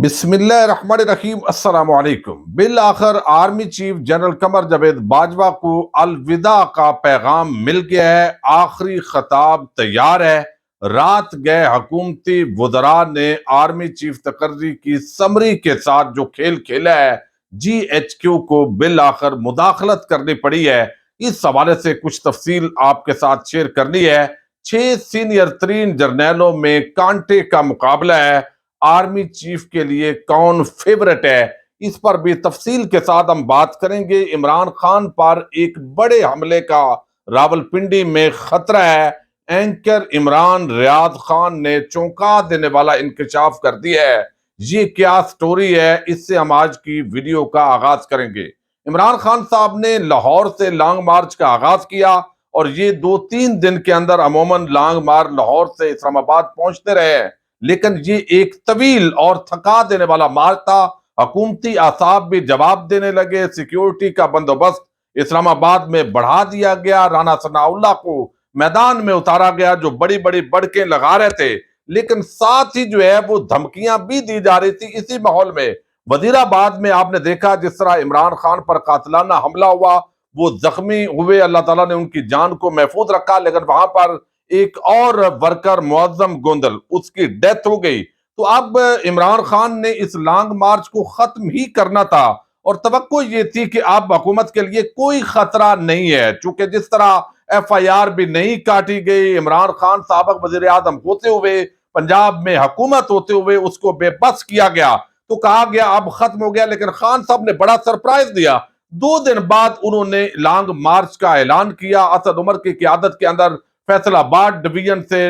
بسم اللہ الرحمن الرحیم۔ السلام علیکم۔ بالآخر army chief general Qamar Javed Bajwa کو الوداع کا پیغام مل گیا ہے، آخری خطاب تیار ہے۔ رات گئے حکومتی وزراء نے آرمی چیف تقرری کی سمری کے ساتھ جو کھیل کھیلا ہے، جی ایچ کیو کو بالآخر مداخلت کرنی پڑی ہے۔ اس حوالے سے کچھ تفصیل آپ کے ساتھ شیئر کرنی ہے۔ 6 سینئر ترین جرنیلوں میں کانٹے کا مقابلہ ہے۔ آرمی چیف کے لیے کون فیورٹ ہے، اس پر بھی تفصیل کے ساتھ ہم بات کریں گے۔ عمران خان پر ایک بڑے حملے کا راولپنڈی میں خطرہ ہے۔ اینکر عمران ریاض خان نے چونکا دینے والا انکشاف کر دیا ہے۔ یہ کیا سٹوری ہے، اس سے ہم آج کی ویڈیو کا آغاز کریں گے۔ عمران خان صاحب نے لاہور سے لانگ مارچ کا آغاز کیا اور یہ 2-3 دن کے اندر عموماً لانگ مارچ لاہور سے اسلام آباد پہنچتے رہے، لیکن یہ ایک طویل اور تھکا دینے والا مارچ تھا۔ حکومتی اعصاب بھی جواب دینے لگے، سیکیورٹی کا بندوبست اسلام آباد میں بڑھا دیا گیا، رانا ثناء اللہ کو میدان میں اتارا گیا جو بڑی بڑی بڑکیں لگا رہے تھے، لیکن ساتھ ہی جو ہے وہ دھمکیاں بھی دی جا رہی تھی۔ اسی ماحول میں وزیر آباد میں آپ نے دیکھا جس طرح عمران خان پر قاتلانہ حملہ ہوا، وہ زخمی ہوئے، اللہ تعالیٰ نے ان کی جان کو محفوظ رکھا، لیکن وہاں پر ایک اور ورکر معظم گوندل، اس کی ڈیتھ ہو گئی۔ تو اب عمران خان نے اس لانگ مارچ کو ختم ہی کرنا تھا اور توقع یہ تھی کہ اب حکومت کے لیے کوئی خطرہ نہیں ہے، چونکہ جس طرح ایف آئی آر بھی نہیں کاٹی گئی، عمران خان سابق وزیر اعظم ہوتے ہوئے، پنجاب میں حکومت ہوتے ہوئے اس کو بے بس کیا گیا، تو کہا گیا اب ختم ہو گیا۔ لیکن خان صاحب نے بڑا سرپرائز دیا، 2 دن بعد انہوں نے لانگ مارچ کا اعلان کیا۔ اسد عمر کی قیادت کے اندر فیصل آباد ڈویژن سے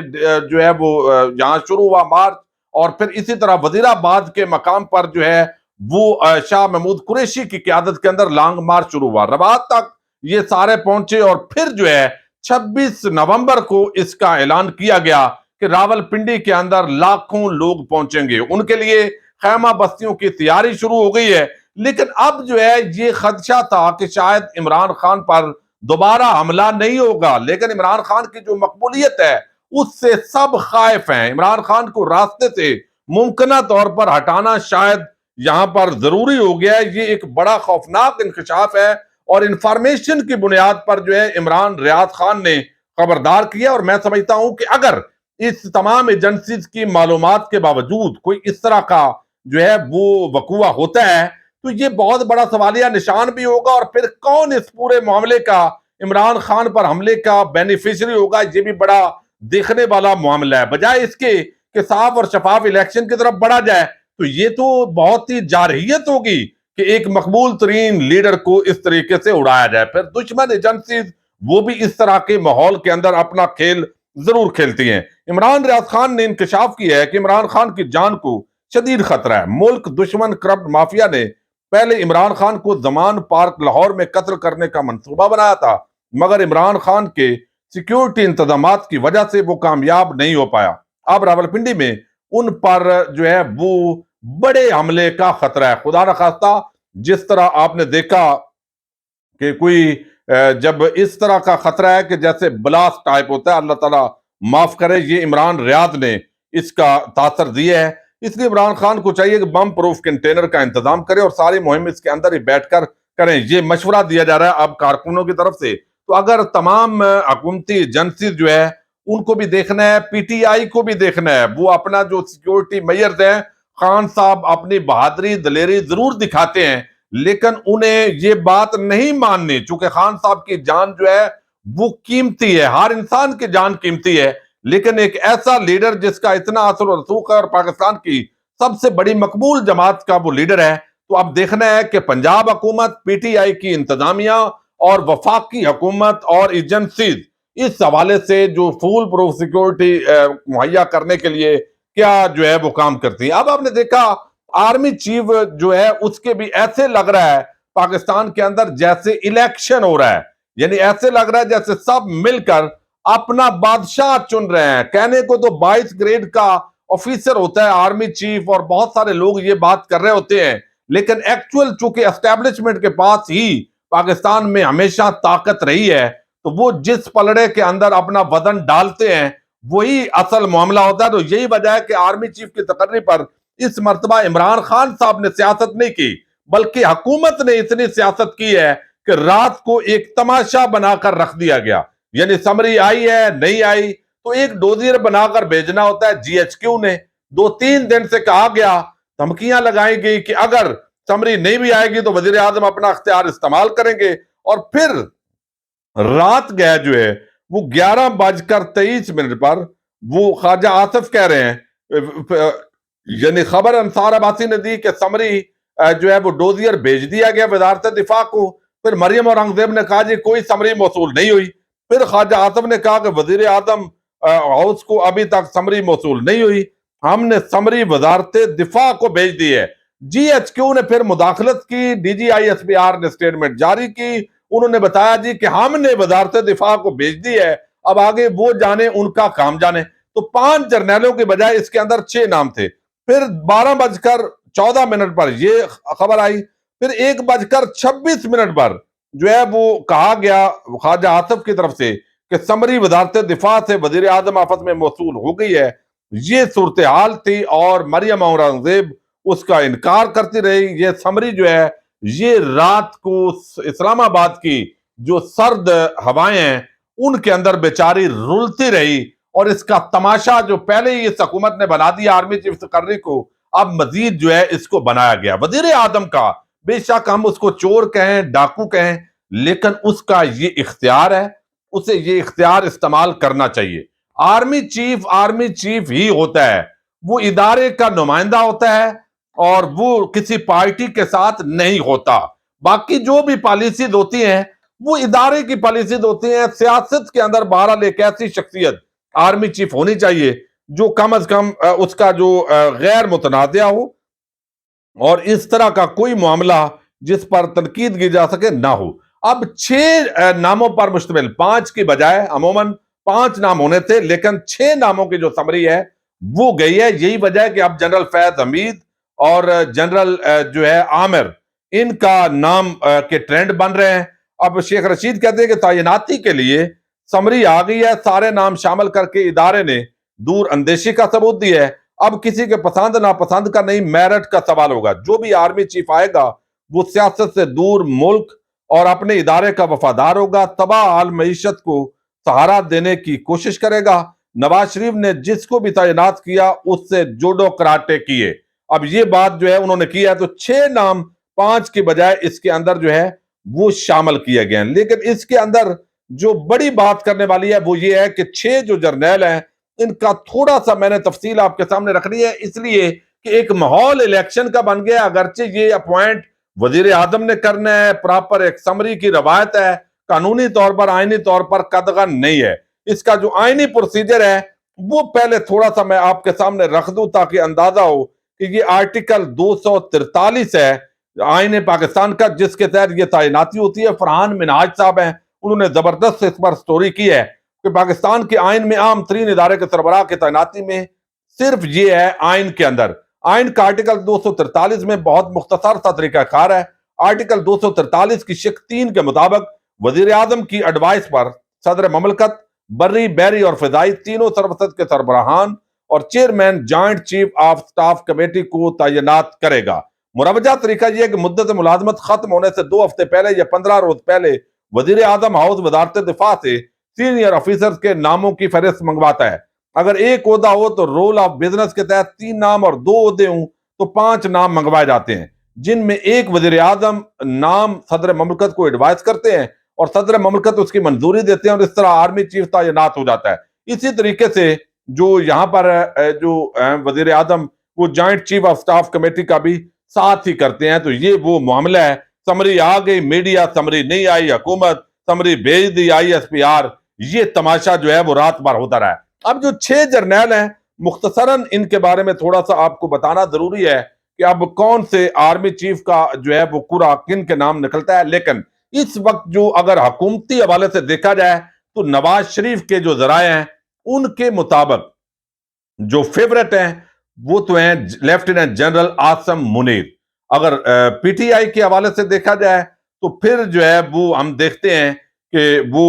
جو ہے وہ یہاں شروع ہوا مارچ، اور پھر اسی طرح وزیر آباد کے مقام پر جو ہے وہ شاہ محمود قریشی کی قیادت کے اندر لانگ مارچ شروع ہوا، رباط تک یہ سارے پہنچے، اور پھر جو ہے 26 نومبر کو اس کا اعلان کیا گیا کہ راولپنڈی کے اندر لاکھوں لوگ پہنچیں گے، ان کے لیے خیمہ بستیوں کی تیاری شروع ہو گئی ہے۔ لیکن اب جو ہے یہ خدشہ تھا کہ شاید عمران خان پر دوبارہ حملہ نہیں ہوگا، لیکن عمران خان کی جو مقبولیت ہے اس سے سب خائف ہیں۔ عمران خان کو راستے سے ممکنہ طور پر ہٹانا شاید یہاں پر ضروری ہو گیا ہے۔ یہ ایک بڑا خوفناک انکشاف ہے اور انفارمیشن کی بنیاد پر جو ہے عمران ریاض خان نے خبردار کیا، اور میں سمجھتا ہوں کہ اگر اس تمام ایجنسیز کی معلومات کے باوجود کوئی اس طرح کا جو ہے وہ وقوع ہوتا ہے تو یہ بہت بڑا سوالیہ نشان بھی ہوگا، اور پھر کون اس پورے معاملے کا عمران خان پر حملے کا بینیفیشری ہوگا، یہ بھی بڑا دیکھنے والا معاملہ ہے۔ بجائے اس کے کہ صاف اور شفاف الیکشن کی طرف بڑھا جائے تو یہ تو بہت ہی جارحیت ہوگی کہ ایک مقبول ترین لیڈر کو اس طریقے سے اڑایا جائے۔ پھر دشمن ایجنسیز وہ بھی اس طرح کے ماحول کے اندر اپنا کھیل ضرور کھیلتی ہیں۔ عمران ریاض خان نے انکشاف کیا ہے کہ عمران خان کی جان کو شدید خطرہ ہے۔ ملک دشمن کرپٹ مافیا نے پہلے عمران خان کو زمان پارک لاہور میں قتل کرنے کا منصوبہ بنایا تھا، مگر عمران خان کے سیکیورٹی انتظامات کی وجہ سے وہ کامیاب نہیں ہو پایا۔ اب راولپنڈی میں ان پر جو ہے وہ بڑے حملے کا خطرہ ہے۔ خدا نخواستہ جس طرح آپ نے دیکھا کہ کوئی جب اس طرح کا خطرہ ہے کہ جیسے بلاسٹ ٹائپ ہوتا ہے، اللہ تعالیٰ معاف کرے، یہ عمران ریاض نے اس کا تاثر دیا ہے۔ اس لیے عمران خان کو چاہیے کہ بم پروف کنٹینر کا انتظام کرے اور ساری مہم اس کے اندر ہی بیٹھ کر کریں۔ یہ مشورہ دیا جا رہا ہے اب کارکنوں کی طرف سے۔ تو اگر تمام حکومتی ایجنسیز جو ہے ان کو بھی دیکھنا ہے، پی ٹی آئی کو بھی دیکھنا ہے، وہ اپنا جو سیکیورٹی میئرز ہیں، خان صاحب اپنی بہادری دلیری ضرور دکھاتے ہیں، لیکن انہیں یہ بات نہیں ماننی، چونکہ خان صاحب کی جان جو ہے وہ قیمتی ہے، ہر انسان کی جان قیمتی ہے، لیکن ایک ایسا لیڈر جس کا اتنا اثر و رسوخ ہے اور پاکستان کی سب سے بڑی مقبول جماعت کا وہ لیڈر ہے، تو اب دیکھنا ہے کہ پنجاب حکومت، پی ٹی آئی کی انتظامیہ اور وفاقی حکومت اور ایجنسیز اس حوالے سے جو فول پروف سیکیورٹی مہیا کرنے کے لیے کیا جو ہے وہ کام کرتی ہیں۔ اب آپ نے دیکھا آرمی چیف جو ہے اس کے بھی ایسے لگ رہا ہے پاکستان کے اندر جیسے الیکشن ہو رہا ہے، یعنی ایسے لگ رہا ہے جیسے سب مل کر اپنا بادشاہ چن رہے ہیں۔ کہنے کو تو 22 گریڈ کا آفیسر ہوتا ہے آرمی چیف اور بہت سارے لوگ یہ بات کر رہے ہوتے ہیں، لیکن ایکچول چونکہ اسٹیبلشمنٹ کے پاس ہی پاکستان میں ہمیشہ طاقت رہی ہے، تو وہ جس پلڑے کے اندر اپنا وزن ڈالتے ہیں وہی اصل معاملہ ہوتا ہے۔ تو یہی وجہ ہے کہ آرمی چیف کی تقرری پر اس مرتبہ عمران خان صاحب نے سیاست نہیں کی بلکہ حکومت نے اتنی سیاست کی ہے کہ رات کو ایک تماشا بنا کر رکھ دیا گیا. یعنی سمری آئی ہے نہیں آئی تو ایک ڈوزیر بنا کر بھیجنا ہوتا ہے. جی ایچ کیو نے 2-3 دن سے کہا گیا، دھمکیاں لگائی گئی کہ اگر سمری نہیں بھی آئے گی تو وزیر اعظم اپنا اختیار استعمال کریں گے. اور پھر رات گئے جو ہے وہ 11:23 پر وہ خواجہ آصف کہہ رہے ہیں، یعنی خبر انصار عباسی نے دی کہ سمری جو ہے وہ ڈوزیر بھیج دیا گیا وزارت دفاع کو. پھر مریم اورنگزیب نے کہا جی کوئی سمری موصول نہیں ہوئی. پھر خواجہ آصف نے کہا کہ وزیر اعظم ہاؤس کو ابھی تک سمری موصول نہیں ہوئی، ہم نے سمری وزارت دفاع کو بھیج دی ہے. جی ایچ کیو نے پھر مداخلت کی، D G I S P R نے سٹیٹمنٹ جاری کی، انہوں نے بتایا جی کہ ہم نے وزارت دفاع کو بھیج دی ہے، اب آگے وہ جانے ان کا کام جانے. تو 5 جرنیلوں کے بجائے اس کے اندر 6 نام تھے. پھر 12:14 پر یہ خبر آئی. پھر 1:26 پر جو ہے وہ کہا گیا خواجہ آصف کی طرف سے کہ سمری وزارت دفاع سے وزیر اعظم آفس میں موصول ہو گئی ہے. یہ صورتحال تھی اور مریم اورنگزیب اس کا انکار کرتی رہی. یہ سمری جو ہے یہ رات کو اسلام آباد کی جو سرد ہوائیں ہیں ان کے اندر بیچاری رلتی رہی، اور اس کا تماشا جو پہلے ہی اس حکومت نے بنا دیا آرمی چیف سیکرٹری کو، اب مزید جو ہے اس کو بنایا گیا وزیر اعظم کا. بے شک ہم اس کو چور کہیں ڈاکو کہیں، لیکن اس کا یہ اختیار ہے، اسے یہ اختیار استعمال کرنا چاہیے. آرمی چیف ہی ہوتا ہے، وہ ادارے کا نمائندہ ہوتا ہے اور وہ کسی پارٹی کے ساتھ نہیں ہوتا. باقی جو بھی پالیسیز ہوتی ہیں وہ ادارے کی پالیسیز ہوتی ہیں. سیاست کے اندر بہرحال ایک ایسی شخصیت آرمی چیف ہونی چاہیے جو کم از کم اس کا جو غیر متنازع ہو اور اس طرح کا کوئی معاملہ جس پر تنقید کی جا سکے نہ ہو. اب 6 ناموں پر مشتمل، 5 کی بجائے عموماً 5 نام ہونے تھے، لیکن 6 ناموں کی جو سمری ہے وہ گئی ہے. یہی وجہ ہے کہ اب جنرل فیض حمید اور جنرل جو ہے عامر ان کا نام کے ٹرینڈ بن رہے ہیں. اب شیخ رشید کہتے ہیں کہ تعیناتی کے لیے سمری آ گئی ہے، سارے نام شامل کر کے ادارے نے دور اندیشی کا ثبوت دی ہے. اب کسی کے پسند ناپسند کا نہیں، میرٹ کا سوال ہوگا. جو بھی آرمی چیف آئے گا وہ سیاست سے دور ملک اور اپنے ادارے کا وفادار ہوگا، تباہ حال معیشت کو سہارا دینے کی کوشش کرے گا. نواز شریف نے جس کو بھی تعینات کیا اس سے جوڈو کراٹے کیے. اب یہ بات جو ہے انہوں نے کی ہے تو 6 نام 5 کی بجائے اس کے اندر جو ہے وہ شامل کیے گئے ہیں. لیکن اس کے اندر جو بڑی بات کرنے والی ہے وہ یہ ہے کہ 6 جو جرنیل ہیں ان کا تھوڑا سا میں نے تفصیل آپ کے سامنے رکھنی ہے، اس لیے کہ ایک ماحول الیکشن کا بن گیا. اگرچہ یہ اپوائنٹ وزیر اعظم نے کرنا ہے، پراپر ایک سمری کی روایت ہے، قانونی طور پر آئینی طور پر قدغن نہیں ہے. اس کا جو آئینی پروسیجر ہے وہ پہلے تھوڑا سا میں آپ کے سامنے رکھ دوں تاکہ اندازہ ہو کہ یہ آرٹیکل 243 ہے آئین پاکستان کا، جس کے تحت یہ تعیناتی ہوتی ہے. فرحان منہاج صاحب ہیں، انہوں نے زبردست اس پر سٹوری کی ہے کہ پاکستان کے آئین میں عام ترین ادارے کے سربراہ کی تعیناتی میں صرف یہ ہے آئین کے اندر. آئین کا آرٹیکل 243 میں بہت مختصر سا طریقہ کار ہے. آرٹیکل 243 کی شق 3 کے مطابق وزیر اعظم کی ایڈوائس پر صدر مملکت بری، بحری اور فضائی تینوں سروسز کے سربراہان اور chairman joint chief of staff committee کو تعینات کرے گا. مروجہ طریقہ یہ ہے کہ مدت ملازمت ختم ہونے سے 2 ہفتے پہلے یا 15 روز پہلے وزیر اعظم ہاؤس وزارت دفاع سے سینئر آفیسرز کے ناموں کی فہرست منگواتا ہے. اگر ایک عہدہ ہو تو رول آف بزنس کے تحت 3 نام اور 2 عہدے ہوں تو 5 نام منگوائے جاتے ہیں، جن میں ایک وزیر اعظم نام صدر مملکت کو ایڈوائز کرتے ہیں اور صدر مملکت اس کی منظوری دیتے ہیں، اور اس طرح آرمی چیف تعینات ہو جاتا ہے. اسی طریقے سے جو یہاں پر جو وزیر اعظم وہ joint chief of staff committee کا بھی ساتھ ہی کرتے ہیں. تو یہ وہ معاملہ ہے. سمری آ گئی میڈیا، سمری نہیں آئی حکومت، سمری بھیج دی آئی ایس پی آر، یہ تماشا جو ہے وہ رات بھر ہوتا رہا ہے. اب جو 6 جرنیل ہیں مختصراً ان کے بارے میں تھوڑا سا آپ کو بتانا ضروری ہے کہ اب کون سے آرمی چیف کا جو ہے وہ پورا کن کے نام نکلتا ہے. لیکن اس وقت جو اگر حکومتی حوالے سے دیکھا جائے تو نواز شریف کے جو ذرائع ہیں ان کے مطابق جو فیورٹ ہیں وہ تو ہیں لیفٹیننٹ جنرل عاصم منیر. اگر پی ٹی آئی کے حوالے سے دیکھا جائے تو پھر جو ہے وہ ہم دیکھتے ہیں کہ وہ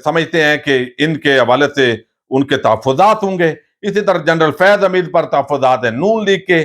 سمجھتے ہیں کہ ان کے حوالے سے ان کے تحفظات ہوں گے. اسی طرح جنرل فیض حمید پر تحفظات ہیں نون لیگ کے.